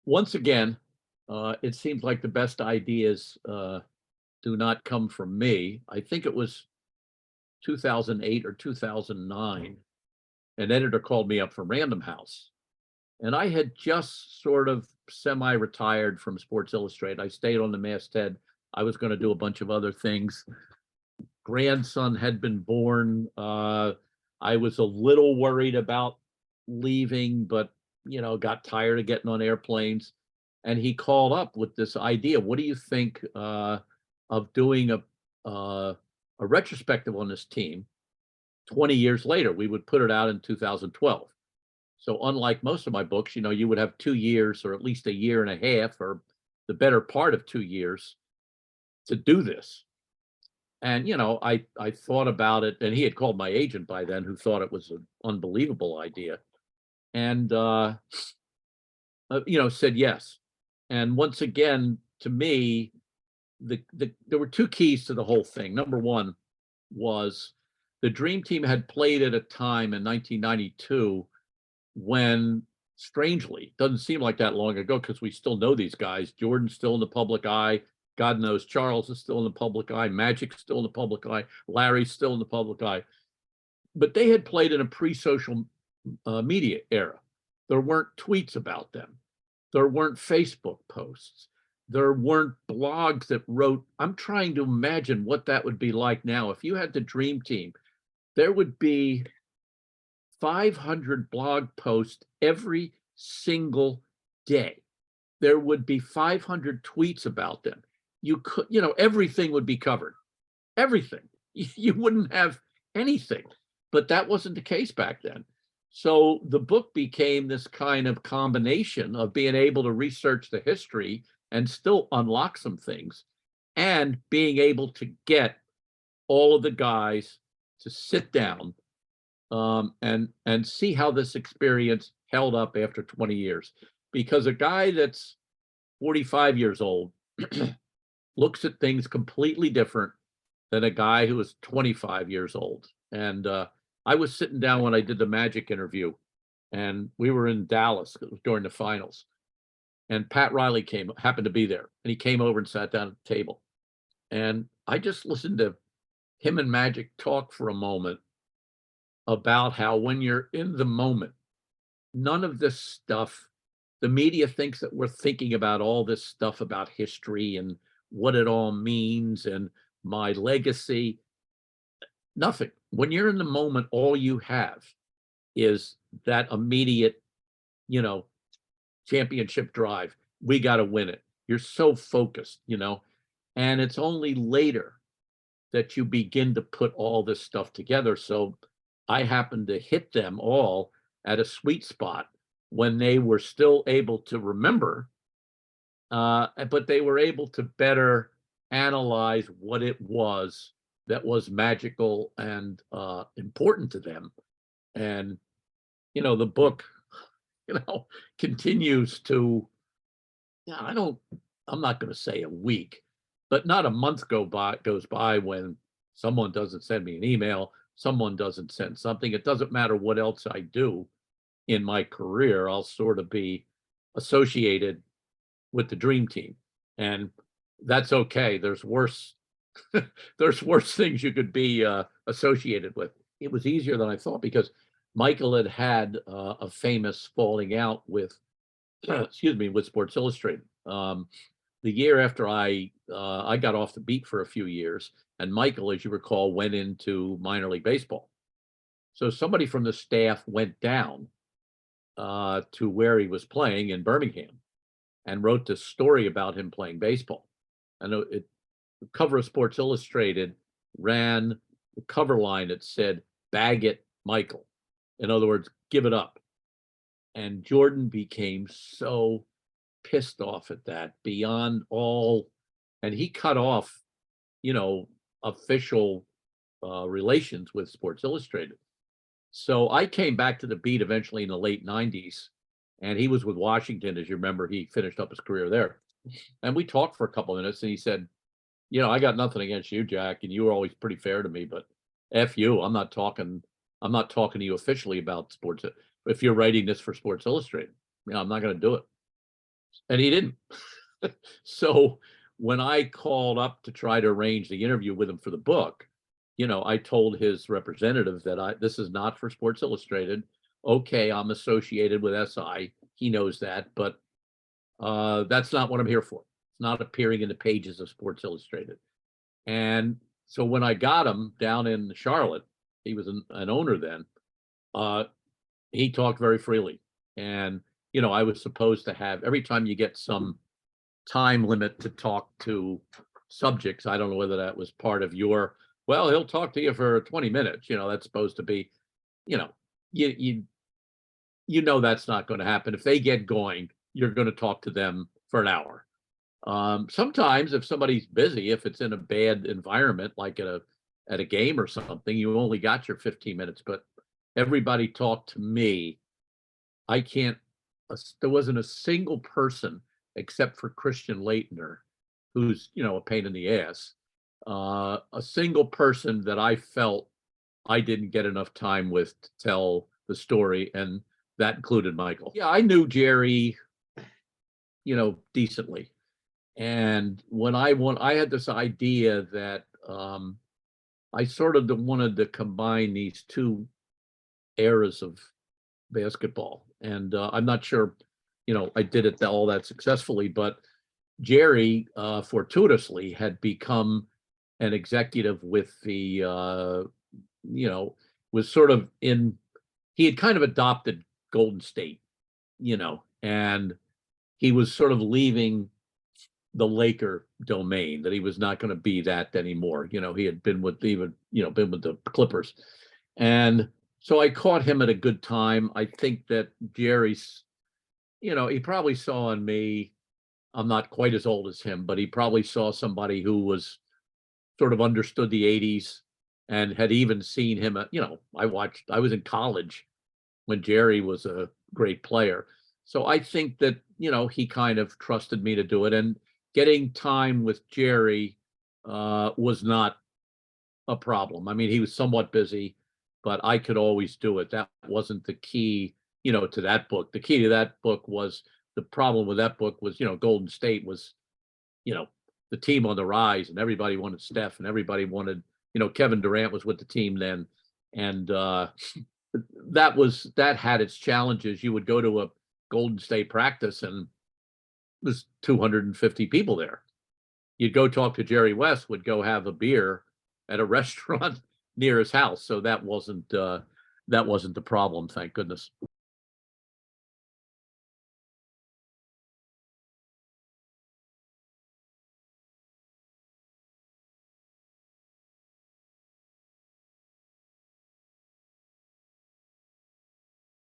once again, it seems like the best ideas do not come from me. I think it was 2008 or 2009. An editor called me up from Random House, and I had just sort of semi-retired from Sports Illustrated. I stayed on the masthead. I was going to do a bunch of other things. Grandson had been born. I was a little worried about leaving, but got tired of getting on airplanes. And he called up with this idea. What do you think of doing a retrospective on this team 20 years later? We would put it out in 2012. So unlike most of my books, you would have 2 years or at least a year and a half or the better part of 2 years to do this. And I thought about it, and he had called my agent by then, who thought it was an unbelievable idea, and said yes. And once again, to me, there were two keys to the whole thing. Number one was the Dream Team had played at a time in 1992 when, strangely, doesn't seem like that long ago because we still know these guys. Jordan's still in the public eye. God knows Charles is still in the public eye. Magic's still in the public eye. Larry's still in the public eye. But they had played in a pre-social media era. There weren't tweets about them. There weren't Facebook posts. There weren't blogs that wrote. I'm trying to imagine what that would be like now. If you had the Dream Team, there would be 500 blog posts every single day. There would be 500 tweets about them. You could, everything would be covered. Everything. You wouldn't have anything. But that wasn't the case back then. So the book became this kind of combination of being able to research the history and still unlock some things, and being able to get all of the guys to sit down and see how this experience held up after 20 years. Because a guy that's 45 years old looks at things completely different than a guy who is 25 years old. And I was sitting down when I did the Magic interview, and we were in Dallas during the finals. And Pat Riley happened to be there, and he came over and sat down at the table. And I just listened to him and Magic talk for a moment about how when you're in the moment, none of this stuff, the media thinks that we're thinking about all this stuff about history and what it all means and my legacy. Nothing. When you're in the moment, all you have is that immediate, championship drive. We got to win it. You're so focused, and it's only later that you begin to put all this stuff together. So I happened to hit them all at a sweet spot when they were still able to remember, but they were able to better analyze what it was that was magical and important to them. And, the book, continues to, I'm not going to say a week, but not a month goes by when someone doesn't send me an email, someone doesn't send something. It doesn't matter what else I do in my career, I'll sort of be associated with the Dream Team. And that's okay. There's worse there's worse things you could be associated with. It was easier than I thought because Michael had a famous falling out with, excuse me, with Sports Illustrated. The year after I got off the beat for a few years, and Michael, as you recall, went into minor league baseball. So somebody from the staff went down to where he was playing in Birmingham and wrote this story about him playing baseball. And the cover of Sports Illustrated ran the cover line that said, "Bag it, Michael." In other words, give it up. And Jordan became so pissed off at that beyond all, and he cut off, official relations with Sports Illustrated. So I came back to the beat eventually in the late 90s, and he was with Washington. As you remember, he finished up his career there. And we talked for a couple of minutes, and he said, I got nothing against you, Jack, and you were always pretty fair to me, but F you, I'm not talking to you officially about sports. If you're writing this for Sports Illustrated, I'm not going to do it. and he didn't. So when I called up to try to arrange the interview with him for the book, I told his representative that this is not for Sports Illustrated. Okay, I'm associated with SI. He knows that, but that's not what I'm here for. It's not appearing in the pages of Sports Illustrated. And so when I got him down in Charlotte, he was an owner then. He talked very freely, and I was supposed to have every time you get some time limit to talk to subjects. I don't know whether that was part of your. Well, he'll talk to you for 20 minutes. That's supposed to be. You know, you that's not going to happen. If they get going, you're going to talk to them for an hour. Sometimes if somebody's busy, if it's in a bad environment, like at a game or something, you only got your 15 minutes, but everybody talked to me. I can't, there wasn't a single person except for Christian Leitner, who's, a pain in the ass. A single person that I felt I didn't get enough time with to tell the story, and that included Michael. Yeah, I knew Jerry, decently. And when I had this idea that I sort of wanted to combine these two eras of basketball. And I'm not sure, I did it all that successfully, but Jerry fortuitously had become an executive with the, was sort of he had kind of adopted Golden State, and he was sort of leaving the Laker domain, that he was not going to be that anymore. He had been with been with the Clippers. And so I caught him at a good time. I think that Jerry's, he probably saw in me, I'm not quite as old as him, but he probably saw somebody who was sort of understood the 80s and had even seen him at, I was in college when Jerry was a great player. So I think that, he kind of trusted me to do it. And getting time with Jerry was not a problem. I mean, he was somewhat busy, but I could always do it. That wasn't the key, to that book. The key to that book was, the problem with that book was, Golden State was, the team on the rise, and everybody wanted Steph, and everybody wanted, Kevin Durant was with the team then. And that had its challenges. You would go to a Golden State practice and there's 250 people there. You'd go talk to Jerry West, would go have a beer at a restaurant near his house. So that wasn't the problem, thank goodness.